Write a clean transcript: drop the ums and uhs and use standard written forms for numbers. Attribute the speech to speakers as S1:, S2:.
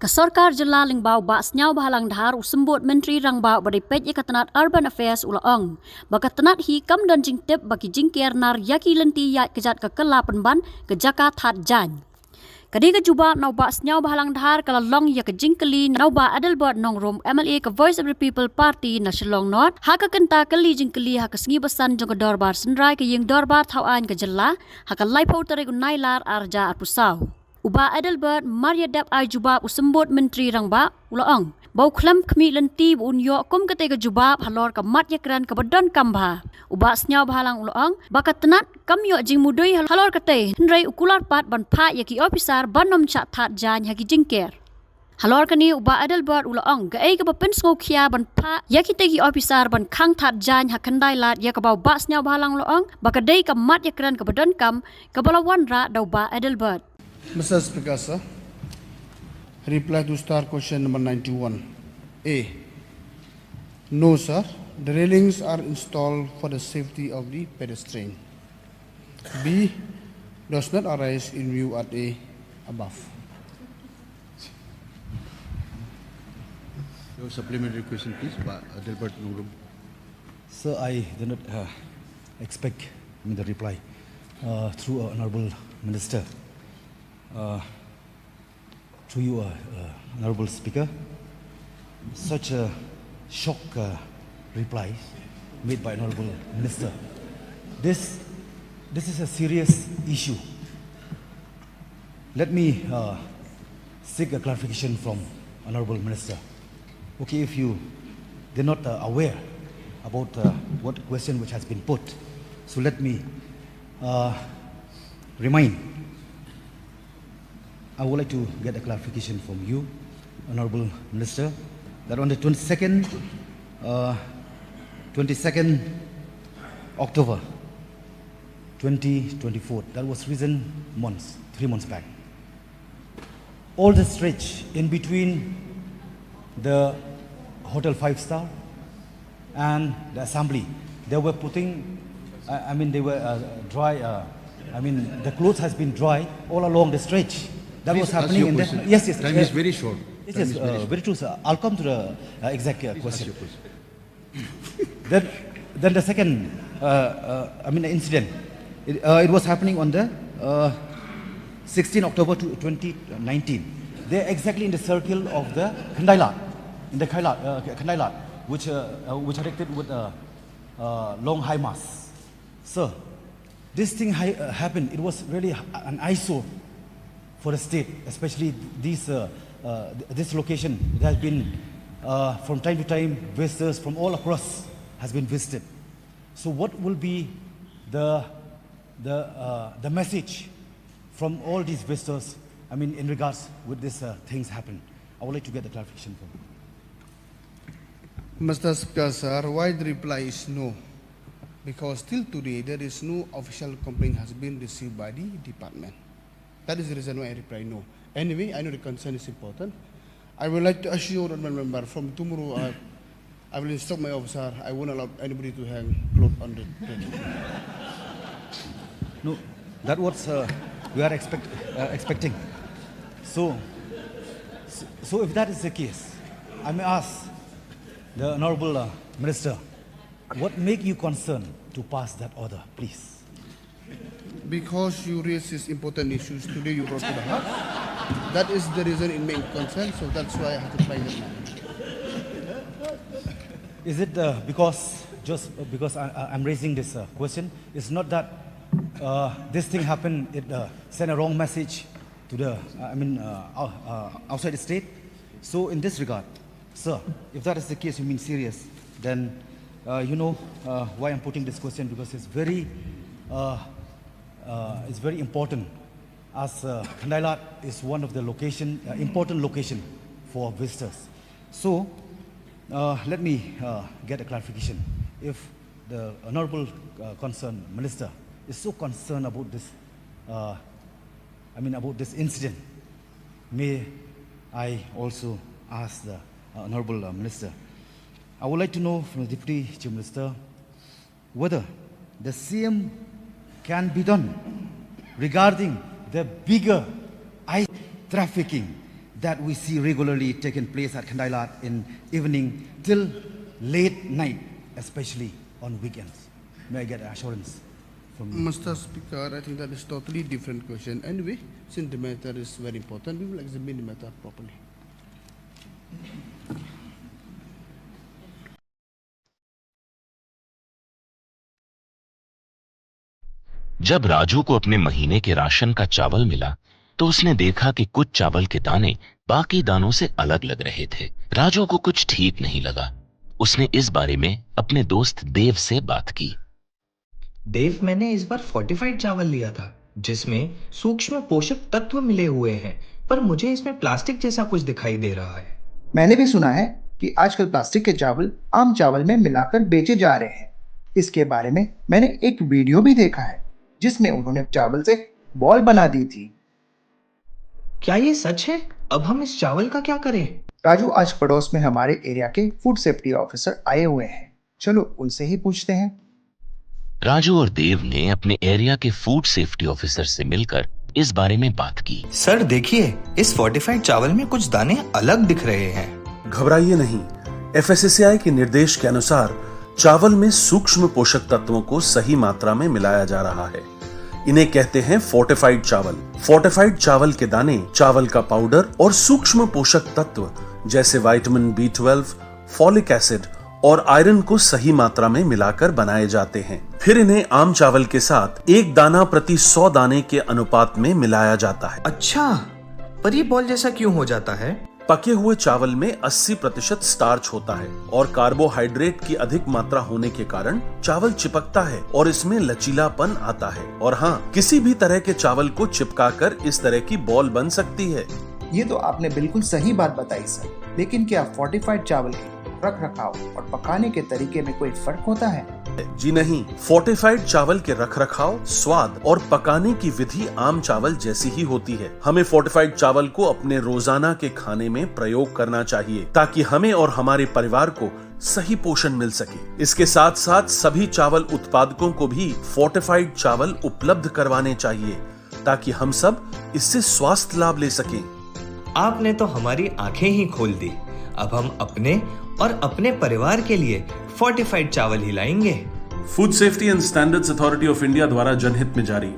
S1: Kasorkar Jela Lingbau Bas Nyau Bahalang Dhar Usembut Menteri Rangbau Badipet Yakatanat Urban Affairs Ulaong. Bakatanat hi kam dan jingtip bagi jingkir nar yaki lenti yak kejat kekela penban kejaka that jan. Kadi kejuba nau Bas Nyau Bahalang Dhar kalalong yak jingkeli nau ba Adelbert Nongrum MLA ke Voice of the People Party na Shillong North haka kenta keli jingkeli haka sengi besan jong ke dorbar senrai ke ying dorbar thawan ke Jela haka laipau tarik unailar arja arpusau. Uba Adelbert Maria Deb Jubab usembut Menteri Rangba Ulaong. Bau klam kemi lenti unyo kum ketika jubab halor kemat yakran kebadan kambha. Uba senyau bahalang Ulaong bakat tenat kam yo jing mudui halor kete hendrai ukular pat ban pa yaki officer banom chat that jan yaki jingker. Halor kani uba Adelbert Ulaong ga ai ke pen skokia ban pa yaki tegi officer ban khang that jan hakandai lat ya ke bau ba senyau bahalang Ulaong bakadai kemat yakran kebadan kam kebalawan ra dau ba Adelbert.
S2: Mr. Speaker, sir, reply to star question number 91. A. No, sir. The railings are installed for the safety of the pedestrian. B. Does not arise in view at A above.
S3: Your supplementary question, please, by Adelbert Nongrum.
S4: Sir, I do not expect the reply through Honorable Minister. To you, Honorable Speaker, such a shock reply made by Honorable Minister. This is a serious issue. Let me seek a clarification from Honorable Minister. Okay, if you they're not aware about what question which has been put, so let me remind. I would like to get a clarification from you, Honorable Minister, that on the 22nd October 2024, that was recent months, 3 months back, all the stretch in between the Hotel 5-star and the assembly, they were putting, they were dry, the clothes has been dry all along the stretch. That
S3: Please
S4: was happening in that. Yes.
S3: Time is very short.
S4: Yes, very true, sir. I'll come to the exact question. Then the second, incident. It was happening on the 16 October 2019. They're exactly in the circle of the Kandailat, in the Kandailat, which erected with a long high mass. Sir, this thing happened. It was really an eyesore for the state, especially this location. It has been from time to time visitors from all across has been visited. So what will be the message from all these visitors? In regards with these things happen. I would like to get the clarification from you.
S2: Mr. Speaker, sir, why the reply is no? Because till today there is no official complaint has been received by the department. That is the reason why I reply no. Anyway, I know the concern is important. I would like to assure that member from tomorrow I will instruct my officer. I won't allow anybody to hang clothes on the bridge.
S4: No, that was we are expecting. So if that is the case, I may ask the Honorable Minister, what make you concerned to pass that order, please?
S2: Because you raise these important issues today, you brought to the House. That is the reason it made concern, so that's why I have to apply that now.
S4: Is it because I'm raising this question? It's not that this thing happened, it sent a wrong message to the, outside the state. So in this regard, sir, if that is the case, you mean serious, then you know why I'm putting this question, because it's very important, as Kandailat is one of the important location for visitors. So let me get a clarification. If the Honorable concerned Minister is so concerned about this, about this incident, may I also ask the Honorable Minister, I would like to know from the Deputy Chief Minister whether the CM can be done regarding the bigger trafficking that we see regularly taking place at Khandailat in evening till late night, especially on weekends? May I get assurance from you?
S2: Mr. Speaker, I think that is totally different question. Anyway, since the matter is very important, we will examine the matter properly.
S5: जब राजू को अपने महीने के ration का चावल मिला तो उसने देखा कि कुछ चावल के दाने बाकी दानों से अलग लग रहे थे। राजू को कुछ ठीक नहीं लगा। उसने इस बारे में अपने दोस्त देव से बात की।
S6: देव, मैंने इस बार फोर्टिफाइड चावल लिया था जिसमें सूक्ष्म पोषक तत्व मिले हुए हैं, पर मुझे इसमें प्लास्टिक जैसा कुछ दिखाई दे रहा है।
S7: मैंने भी सुना है कि आजकल प्लास्टिक के चावल आम चावल में मिलाकर बेचे जा रहे हैं। इसके बारे में मैंने एक वीडियो भी देखा है जिसमें उन्होंने चावल से बॉल बना दी थी।
S6: क्या ये सच है? अब हम इस चावल का क्या करें?
S7: राजू, आज पड़ोस में हमारे एरिया के फूड सेफ्टी ऑफिसर आए हुए हैं, चलो उनसे ही पूछते हैं।
S5: राजू और देव ने अपने एरिया के फूड सेफ्टी ऑफिसर से मिलकर इस बारे में बात की।
S6: सर देखिए, इस फोर्टिफाइड चावल में कुछ दाने अलग दिख रहे हैं।
S8: घबराइए नहीं, FSSAI के निर्देश के अनुसार चावल में सूक्ष्म पोषक तत्वों को सही मात्रा में मिलाया जा रहा है। इन्हें कहते हैं फोर्टिफाइड चावल। फोर्टिफाइड चावल के दाने चावल का पाउडर और सूक्ष्म पोषक तत्व जैसे विटामिन B12, फॉलिक एसिड और आयरन को सही मात्रा में मिलाकर बनाए जाते हैं। फिर इन्हें आम चावल के साथ 1 दाना प्रति 100 दाने के अनुपात में मिलाया जाता है।
S6: अच्छा, पर ये बॉल जैसा क्यों हो जाता है?
S8: पके हुए चावल में 80% स्टार्च होता है और कार्बोहाइड्रेट की अधिक मात्रा होने के कारण चावल चिपकता है और इसमें लचीलापन आता है। और हाँ, किसी भी तरह के चावल को चिपकाकर इस तरह की बॉल बन सकती है।
S7: ये तो आपने बिल्कुल सही बात बताई सर, लेकिन क्या फोर्टिफाइड चावल के रख रखाव और पकाने के तरीके में कोई फर्क होता है?
S8: जी नहीं, फोर्टिफाइड चावल के रख रखाव, स्वाद और पकाने की विधि आम चावल जैसी ही होती है। हमें फोर्टिफाइड चावल को अपने रोजाना के खाने में प्रयोग करना चाहिए ताकि हमें और हमारे परिवार को सही पोषण मिल सके। इसके साथ साथ सभी चावल उत्पादकों को भी फोर्टिफाइड चावल उपलब्ध करवाने चाहिए ताकि हम सब इससे स्वास्थ्य लाभ ले सकें।
S6: आपने तो हमारी आंखें ही खोल दी। अब हम अपने और अपने परिवार के लिए फोर्टिफाइड चावल ही लाएंगे।
S8: Food safety and standards authority of India द्वारा जनहित में जारी।